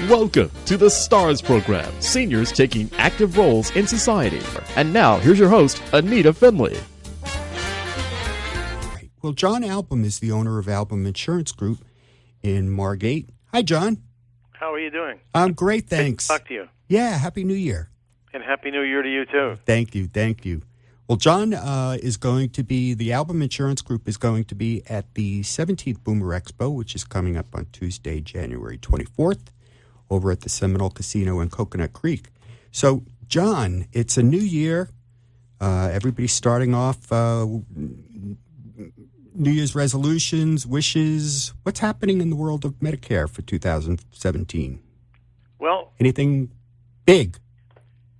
Welcome to the STARS program, seniors taking active roles in society. And now, here's your host, ANITA FINLEY. Right. Well, John Ahlbum is the owner of Ahlbum Insurance Group in Margate. Hi, John. How are you doing? I'm great, thanks. Good to talk to you. Yeah, Happy New Year. And Happy New Year to you, too. Thank you. Well, John is going to be, the Ahlbum Insurance Group is going to be at the 17th BOOMER Expo, which is coming up on Tuesday, January 24th, over at the Seminole Casino in Coconut Creek. So, John, it's a new year. Everybody's starting off New Year's resolutions, wishes. What's happening in the world of Medicare for 2017? Well, anything big?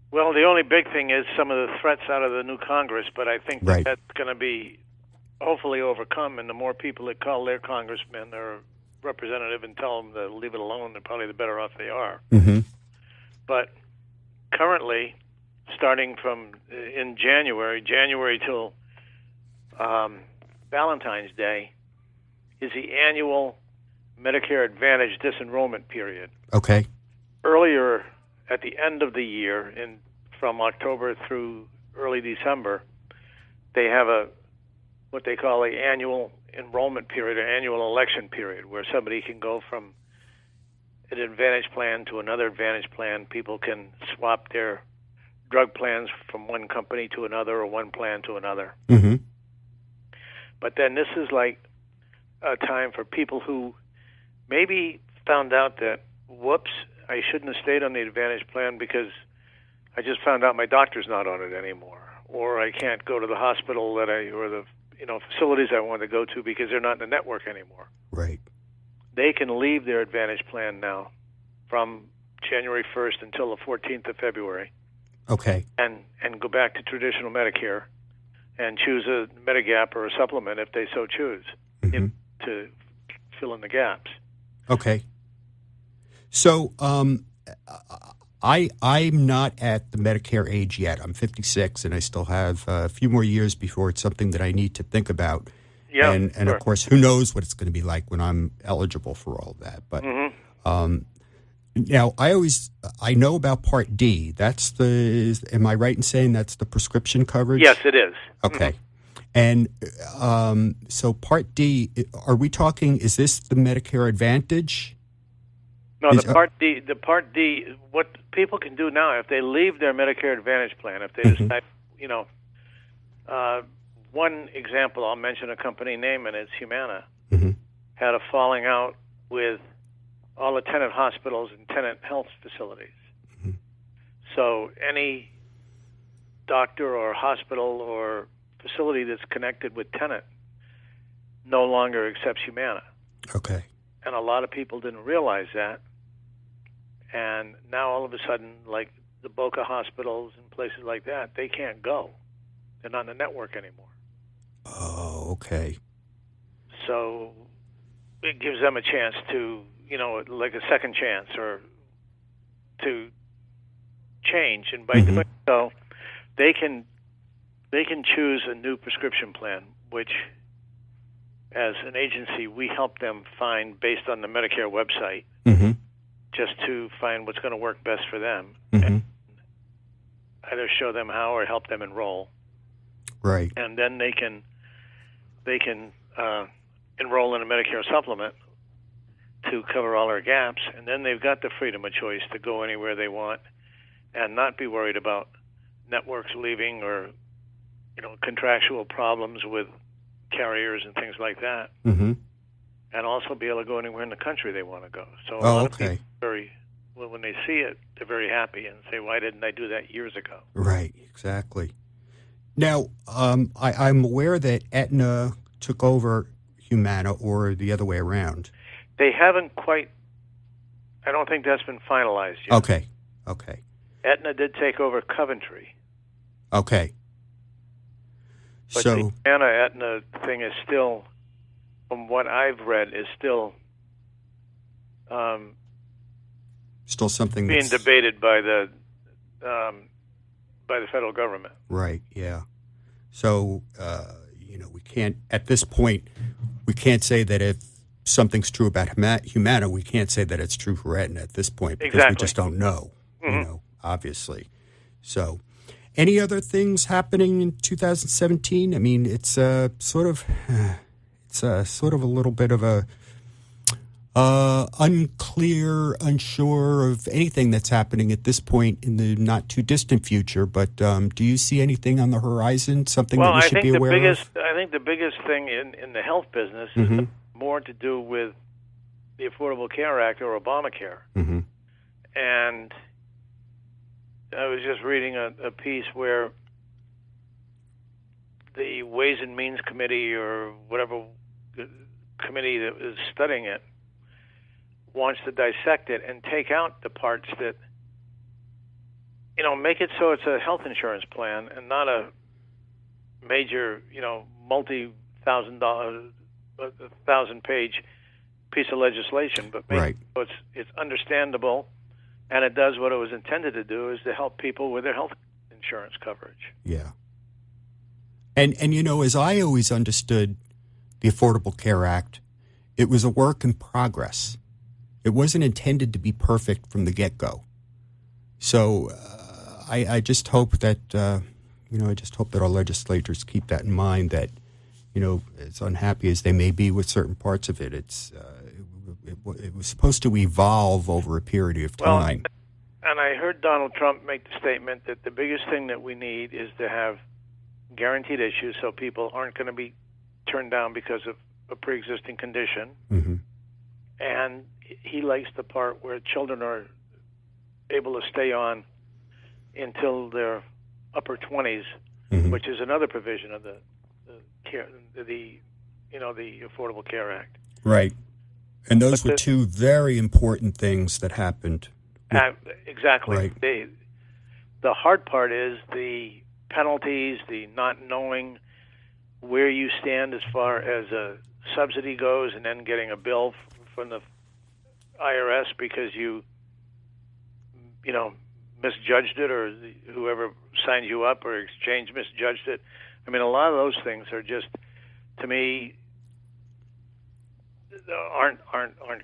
Well, the only big thing is some of the threats out of the new Congress, but I think that's going to be hopefully overcome, and the more people that call their congressman or representative and tell them to leave it alone, they're probably the better off they are. Mm-hmm. But currently, starting from in January till Valentine's Day, is the annual Medicare Advantage disenrollment period. Okay. Earlier, at the end of the year, from October through early December, they have what they call an annual enrollment period or annual election period, where somebody can go from an Advantage plan to another Advantage plan. People can swap their drug plans from one company to another or one plan to another. Mm-hmm. But then this is like a time for people who maybe found out that, whoops, I shouldn't have stayed on the Advantage plan because I just found out my doctor's not on it anymore, or I can't go to the hospital or the facilities I want to go to because they're not in the network anymore. Right. They can leave their Advantage plan now from January 1st until the 14th of February. Okay. And go back to traditional Medicare and choose a Medigap or a supplement if they so choose, mm-hmm. to fill in the gaps. Okay. So I'm not at the Medicare age yet. I'm 56, and I still have a few more years before it's something that I need to think about. Yeah, and sure. Of course, who knows what it's going to be like when I'm eligible for all of that. But now, I know about Part D. That's am I right in saying that's the prescription coverage? Yes, it is. Okay. And so Part D, are we talking, is this the Medicare Advantage? No, the Part D, what people can do now, if they leave their Medicare Advantage plan, if they decide, one example, I'll mention a company name, and it's Humana, had a falling out with all the tenant hospitals and tenant health facilities. Mm-hmm. So any doctor or hospital or facility that's connected with tenant no longer accepts Humana. Okay. And a lot of people didn't realize that. And now all of a sudden, like the Boca hospitals and places like that, they can't go. They're not in the network anymore. Oh, okay. So it gives them a chance to, like a second chance or to change. And by doing so, they can choose a new prescription plan, which as an agency, we help them find based on the Medicare website. Mm-hmm. Just to find what's going to work best for them, mm-hmm. and either show them how or help them enroll. Right. And then they can enroll in a Medicare supplement to cover all their gaps, and then they've got the freedom of choice to go anywhere they want and not be worried about networks leaving or contractual problems with carriers and things like that. Mm-hmm. And also be able to go anywhere in the country they want to go. So a lot of people when they see it, they're very happy and say, why didn't I do that years ago? Right, exactly. Now, I'm aware that Aetna took over Humana or the other way around. They haven't quite, I don't think that's been finalized yet. Okay. Aetna did take over Coventry. Okay. But the Humana-Aetna thing is still, from what I've read, is still something being debated by the federal government. Right. Yeah. So we can't at this point we can't say that if something's true about Humana, we can't say that it's true for Aetna at this point because we just don't know, obviously. So, any other things happening in 2017? I mean, it's sort of a little bit of a unclear, unsure of anything that's happening at this point in the not too distant future. But do you see anything on the horizon? Something that we should be aware of? I think the biggest thing in the health business is more to do with the Affordable Care Act or Obamacare. Mm-hmm. And I was just reading a piece where the Ways and Means Committee or whatever committee that is studying it wants to dissect it and take out the parts that, make it so it's a health insurance plan and not a major, $1,000-page piece of legislation, but make it so it's understandable, and it does what it was intended to do, is to help people with their health insurance coverage. Yeah. And as I always understood the Affordable Care Act, it was a work in progress. It wasn't intended to be perfect from the get-go. So I just hope that, our legislators keep that in mind, that, as unhappy as they may be with certain parts of it, it was supposed to evolve over a period of time. Well, and I heard Donald Trump make the statement that the biggest thing that we need is to have guaranteed issues so people aren't going to be turned down because of a pre-existing condition. Mm-hmm. And he likes the part where children are able to stay on until their upper 20s, which is another provision of the Affordable Care Act. Right. And those were two very important things that happened. Exactly. Right. The hard part is the penalties, the not knowing where you stand as far as a subsidy goes, and then getting a bill from the IRS because you misjudged it, or whoever signed you up or exchange misjudged it. I mean, a lot of those things are just, to me, aren't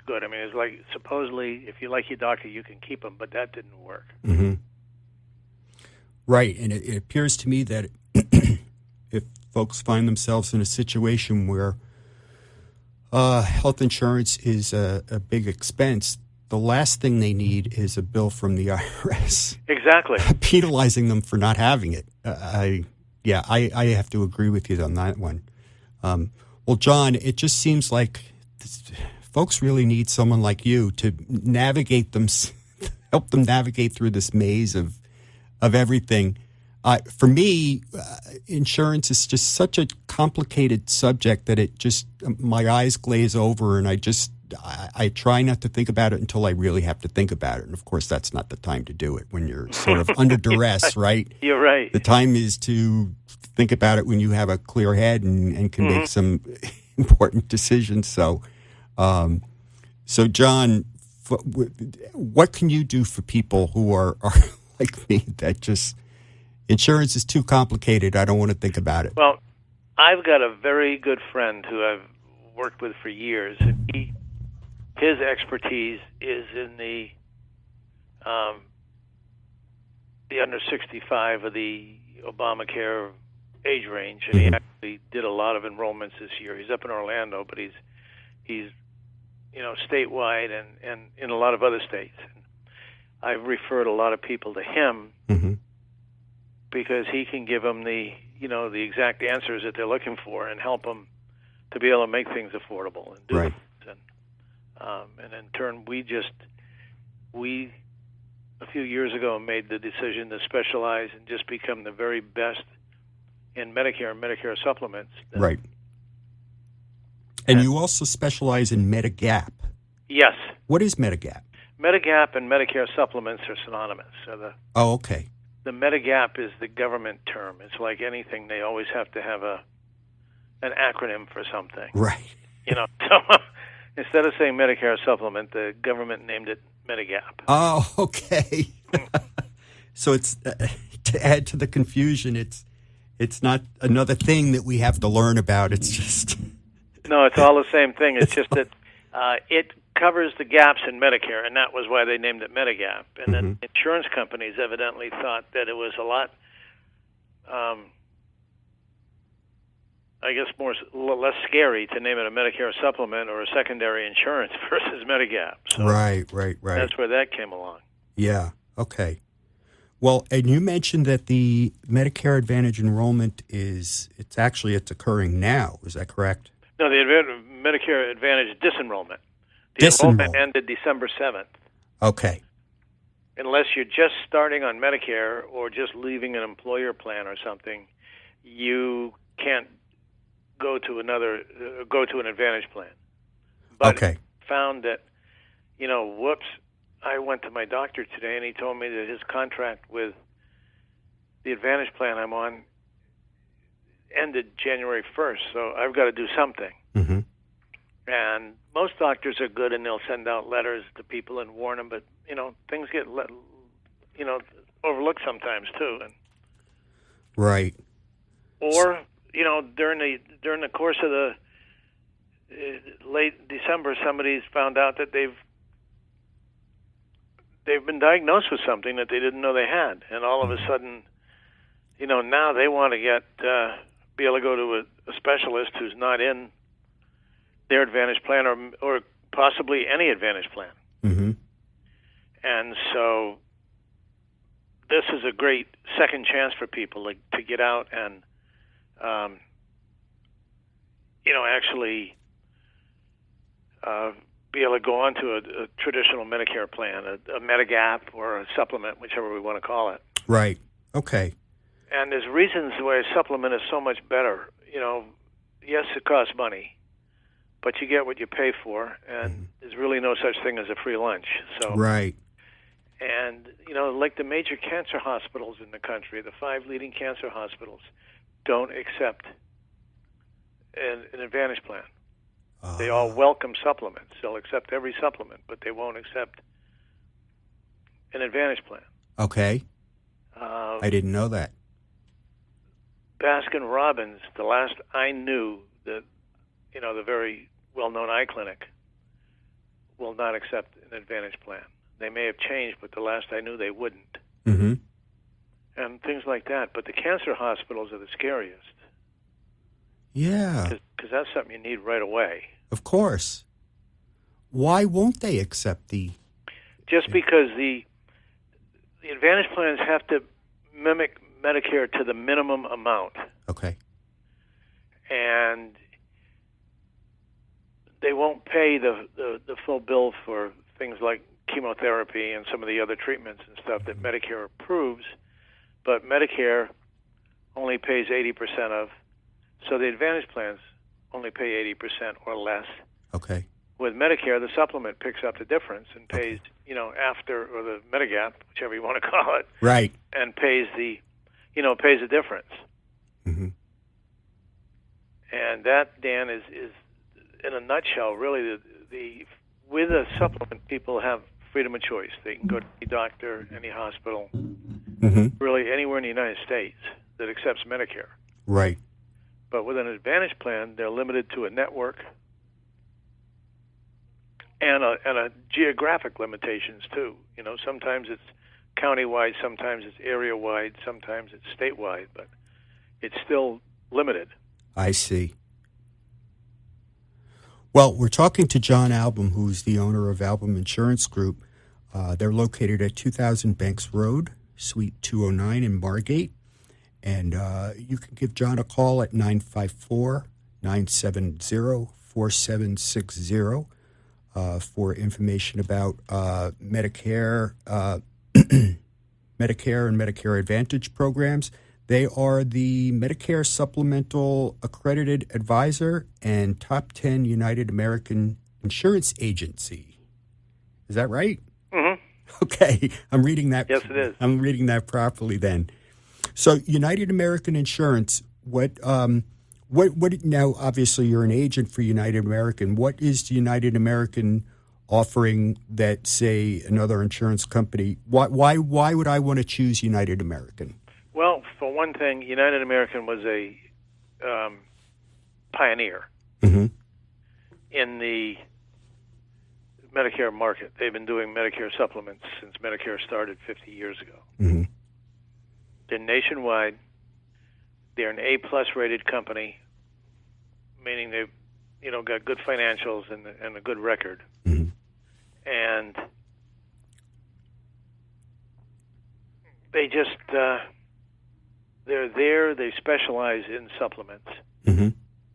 good. I mean, it's like, supposedly, if you like your doctor, you can keep them, but that didn't work. Mm-hmm. Right, and it appears to me that if folks find themselves in a situation where health insurance is a big expense, the last thing they need is a bill from the IRS. Exactly. Penalizing them for not having it. I have to agree with you on that one. Well, John, it just seems like folks really need someone like you to help them navigate through this maze of everything. For me, insurance is just such a complicated subject that my eyes glaze over, and I try not to think about it until I really have to think about it. And of course, that's not the time to do it when you're sort of under duress, right? You're right. The time is to think about it when you have a clear head and can make some important decisions. So, John, what can you do for people who are like me, that just insurance is too complicated, I don't want to think about it? Well, I've got a very good friend who I've worked with for years. His expertise is in the under 65 of the Obamacare age range, and he actually did a lot of enrollments this year. He's up in Orlando, but he's statewide and in a lot of other states. And I've referred a lot of people to him because he can give them the exact answers that they're looking for and help them to be able to make things affordable and do right. things. And in turn, we a few years ago made the decision to specialize and just become the very best in Medicare and Medicare supplements. Right. And you also specialize in Medigap. Yes. What is Medigap? Medigap and Medicare supplements are synonymous. So okay. The Medigap is the government term. It's like anything; they always have to have an acronym for something. Right. So instead of saying Medicare supplement, the government named it Medigap. Oh, okay. So it's to add to the confusion. It's not another thing that we have to learn about. It's just no. It's all the same thing. It's just that It covers the gaps in Medicare, and that was why they named it Medigap. And then insurance companies evidently thought that it was a lot, I guess, less scary to name it a Medicare supplement or a secondary insurance versus Medigap. So right. that's where that came along. Yeah, okay. Well, and you mentioned that the Medicare Advantage enrollment it's occurring now. Is that correct? No, the Medicare Advantage disenrollment. The enrollment ended December 7th. Okay. Unless you're just starting on Medicare or just leaving an employer plan or something, you can't go to an Advantage plan. But okay. Found that, I went to my doctor today and he told me that his contract with the Advantage plan I'm on ended January 1st, so I've got to do something. Mm-hmm. And most doctors are good and they'll send out letters to people and warn them, but, things get, overlooked sometimes too. And, right. Or, during the course of the late December, somebody's found out that they've been diagnosed with something that they didn't know they had, and all of a sudden, now they want to be able to go to a specialist who's not in their Advantage plan or possibly any Advantage plan. Mm-hmm. And so this is a great second chance for people to get out and, actually be able to go on to a traditional Medicare plan, a Medigap or a supplement, whichever we want to call it. Right. Okay. And there's reasons why a supplement is so much better. Yes, it costs money, but you get what you pay for, and there's really no such thing as a free lunch. So right. And, like the major cancer hospitals in the country, the 5 leading cancer hospitals don't accept an Advantage plan. They all welcome supplements. They'll accept every supplement, but they won't accept an Advantage plan. Okay. I didn't know that. Baskin Robbins, the last I knew, the very well-known eye clinic, will not accept an Advantage plan. They may have changed, but the last I knew they wouldn't. Mm-hmm. And things like that. But the cancer hospitals are the scariest. Yeah. Because that's something you need right away. Of course. Why won't they accept the... Just because the Advantage plans have to mimic Medicare to the minimum amount. Okay. And they won't pay the full bill for things like chemotherapy and some of the other treatments and stuff that Medicare approves, but Medicare only pays 80% of. So the Advantage plans only pay 80% or less. Okay. With Medicare, the supplement picks up the difference and pays, after, or the Medigap, whichever you want to call it. Right. And pays the difference. Mm-hmm. And that, Dan, is in a nutshell, really, with a supplement, people have freedom of choice. They can go to any doctor, any hospital, really anywhere in the United States that accepts Medicare. Right. But with an Advantage plan, they're limited to a network and a geographic limitations too. Sometimes it's county-wide, sometimes it's area-wide, sometimes it's statewide, but it's still limited. I see. Well, we're talking to John Ahlbum, who's the owner of Ahlbum Insurance Group. They're located at 2000 Banks Road, Suite 209 in Margate. And you can give John a call at 954-970-4760 for information about Medicare, Medicare and Medicare Advantage programs. They are the Medicare Supplemental Accredited Advisor and Top 10 United American Insurance Agency. Is that right? Mm-hmm. Okay, I'm reading that. Yes, it is. I'm reading that properly then. So United American Insurance, what now, obviously you're an agent for United American. What is United American offering that, say, another insurance company? Why would I want to choose United American? Well, for one thing, United American was a pioneer in the Medicare market. They've been doing Medicare supplements since Medicare started 50 years ago. Mm-hmm. They're nationwide. They're an A-plus rated company, meaning they've got good financials and a good record. Mm-hmm. And they just they're there. They specialize in supplements. Mm-hmm.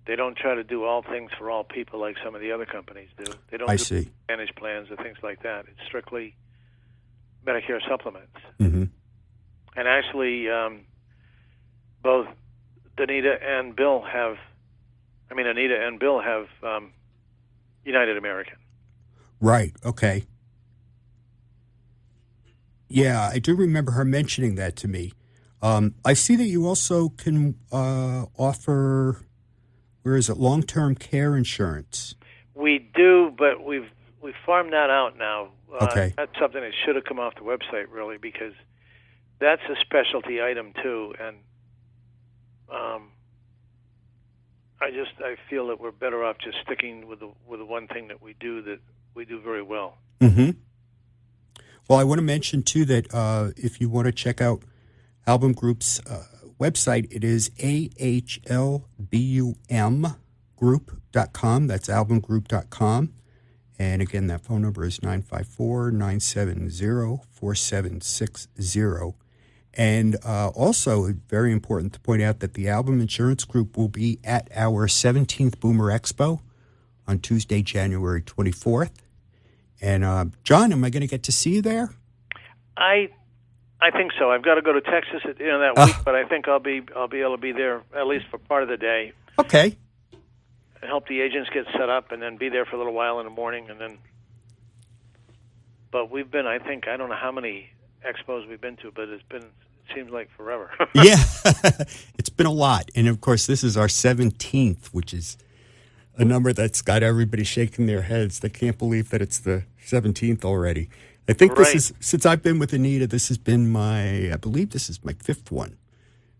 They don't try to do all things for all people like some of the other companies do. They don't do Advantage plans or things like that. It's strictly Medicare supplements. Mm-hmm. And actually, both Anita and Bill have United American. Right. Okay. Yeah, I do remember her mentioning that to me. I see that you also can offer, long-term care insurance? We do, but we've farmed that out now. Okay. That's something that should have come off the website, really, because that's a specialty item too, and I feel that we're better off just sticking with the one thing that we do very well. Mm-hmm. Well, I want to mention too that if you want to check out Ahlbum Group's website, it is ahlbumgroup.com. That's ahlbumgroup.com. And again, that phone number is 954-970-4760. And also, very important to point out that the Ahlbum Insurance Group will be at our 17th Boomer Expo on Tuesday, January 24th. And John, am I going to get to see you there? I think so. I've got to go to Texas at the end of that week, but I think I'll be able to be there at least for part of the day. Okay. And help the agents get set up, and then be there for a little while in the morning, and then. But we've been, I don't know how many expos we've been to, but it seems like forever. Yeah, it's been a lot, and of course, this is our 17th, which is a number that's got everybody shaking their heads. They can't believe that it's the 17th already. I think this is, since I've been with Anita, this has been I believe this is my 5th one.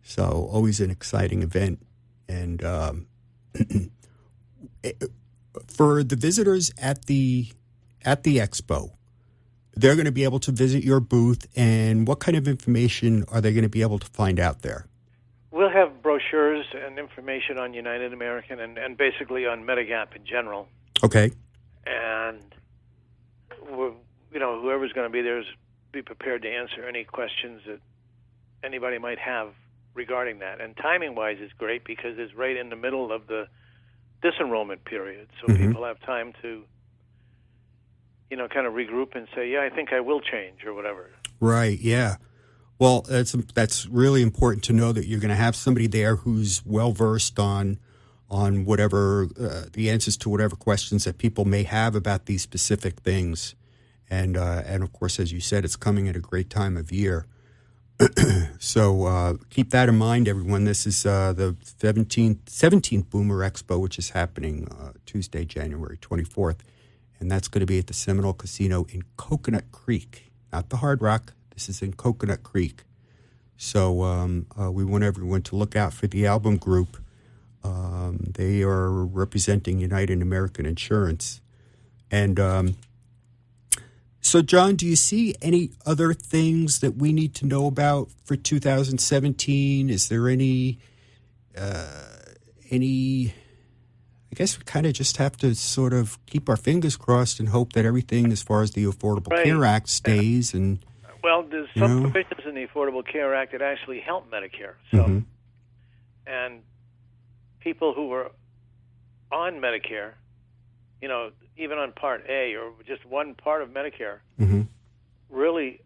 So always an exciting event. And for the visitors at the expo, they're going to be able to visit your booth. And what kind of information are they going to be able to find out there? We'll have brochures and information on United American and basically on Medigap in general. Okay. And whoever's going to be there be prepared to answer any questions that anybody might have regarding that. And timing-wise, it's great because it's right in the middle of the disenrollment period, so people have time to, kind of regroup and say, yeah, I think I will change or whatever. Right. Yeah. Well, that's really important to know that you're going to have somebody there who's well versed on whatever the answers to whatever questions that people may have about these specific things, and of course, as you said, it's coming at a great time of year. So keep that in mind, everyone. This is the 17th Boomer Expo, which is happening Tuesday, January 24th, and that's going to be at the Seminole Casino in Coconut Creek, not the Hard Rock. This is in Coconut Creek. So we want everyone to look out for the Ahlbum Group. They are representing United American Insurance. And so, John, do you see any other things that we need to know about for 2017? Is there any, I guess we kind of just have to sort of keep our fingers crossed and hope that everything as far as the Affordable Care Act stays. And well, there's some provisions in the Affordable Care Act that actually help Medicare. So, and people who are on Medicare, even on Part A or just one part of Medicare, really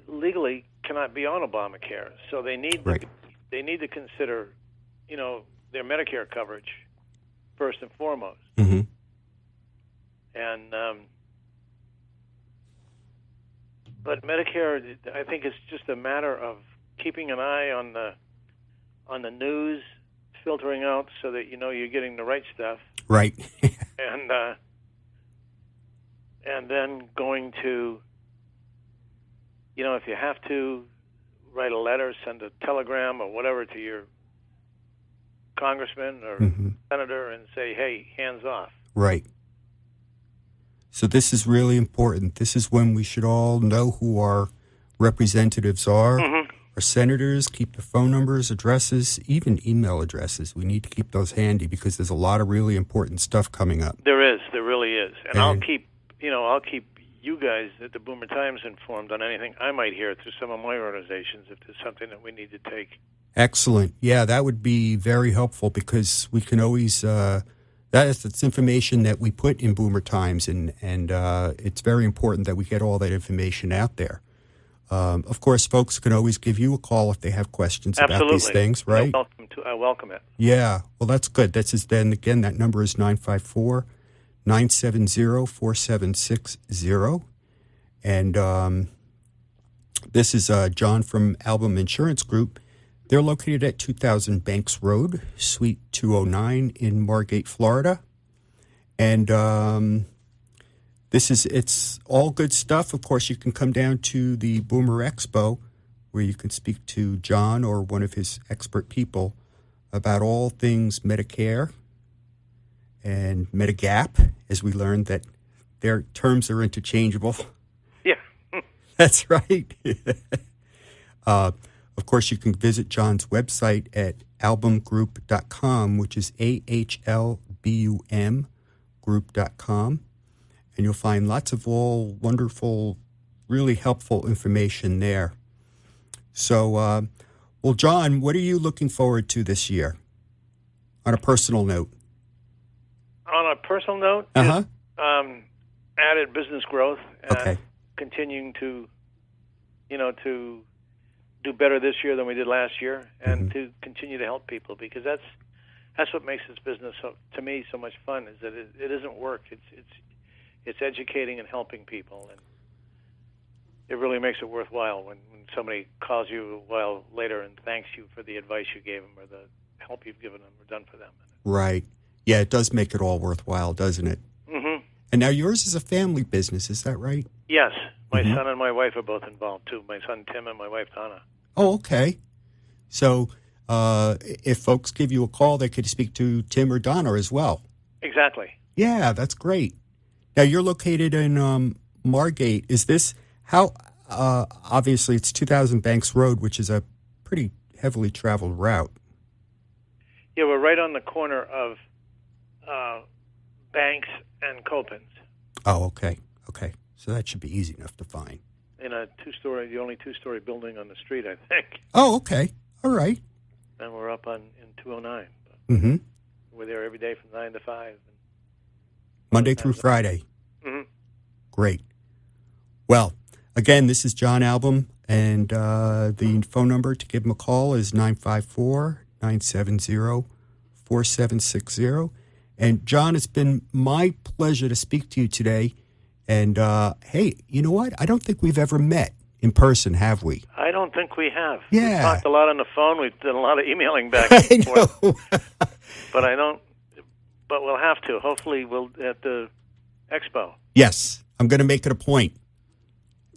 legally cannot be on Obamacare. So they need to consider, their Medicare coverage first and foremost. And but Medicare, I think it's just a matter of keeping an eye on the news, filtering out so that you're getting the right stuff. Right. And then going to, if you have to, write a letter, send a telegram or whatever to your congressman or senator and say, hey, hands off. Right. So this is really important. This is when we should all know who our representatives are. Mm-hmm. Our senators, keep their phone numbers, addresses, even email addresses. We need to keep those handy because there's a lot of really important stuff coming up. There really is. And I'll keep you guys at the Boomer Times informed on anything I might hear through some of my organizations if there's something that we need to take. Excellent. Yeah, that would be very helpful because we can always that's information that we put in Boomer Times, and it's very important that we get all that information out there. Of course, folks can always give you a call if they have questions about these things, right? I welcome it. Yeah, well, that's good. Then again, that number is 954-970-4760. And this is John from Ahlbum Insurance Group. They're located at 2000 Banks Road, Suite 209 in Margate, Florida. And it's all good stuff. Of course, you can come down to the Boomer Expo where you can speak to John or one of his expert people about all things Medicare and Medigap, as we learned that their terms are interchangeable. Yeah. That's right. Of course, you can visit John's website at ahlbumgroup.com, which is AHLBUM group.com. And you'll find lots of all wonderful, really helpful information there. So, well, John, what are you looking forward to this year on a personal note? On a personal note, uh-huh. Added business growth and okay. continuing to do better this year than we did last year, and to continue to help people, because that's what makes this business to me so much fun. Is that it isn't work; it's educating and helping people, and it really makes it worthwhile when somebody calls you a while later and thanks you for the advice you gave them or the help you've given them or done for them. Right. Yeah, it does make it all worthwhile, doesn't it? Mm-hmm. And now yours is a family business, is that right? Yes. My son and my wife are both involved, too. My son, Tim, and my wife, Donna. Oh, okay. So if folks give you a call, they could speak to Tim or Donna as well. Exactly. Yeah, that's great. Now, you're located in Margate. Is this how, obviously, it's 2000 Banks Road, which is a pretty heavily traveled route. Yeah, we're right on the corner of Banks and Copans. Oh, okay. Okay. So that should be easy enough to find. In a the only two-story building on the street, I think. Oh, okay. All right. And we're up in 209. Mm-hmm. We're there every day from 9 to 5. Monday through Friday. Mm-hmm. Great. Well, again, this is John Ahlbum, and the phone number to give him a call is 954-970-4760. And, John, it's been my pleasure to speak to you today. And, hey, you know what? I don't think we've ever met in person, have we? I don't think we have. Yeah. We've talked a lot on the phone. We've done a lot of emailing back and forth. But we'll have to. Hopefully we'll at the expo. Yes. I'm going to make it a point,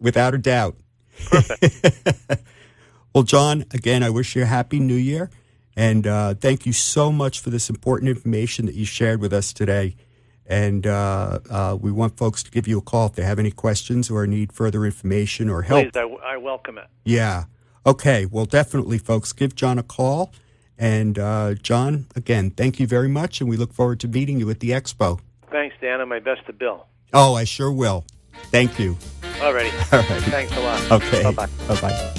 without a doubt. Perfect. Well, John, again, I wish you a happy New Year. And thank you so much for this important information that you shared with us today. And we want folks to give you a call if they have any questions or need further information or help. Please, I welcome it. Yeah. Okay. Well, definitely, folks, give John a call. And, John, again, thank you very much, and we look forward to meeting you at the expo. Thanks, Dan, and my best to Bill. Oh, I sure will. Thank you. All righty. All right. Thanks a lot. Okay. Bye-bye. Bye-bye.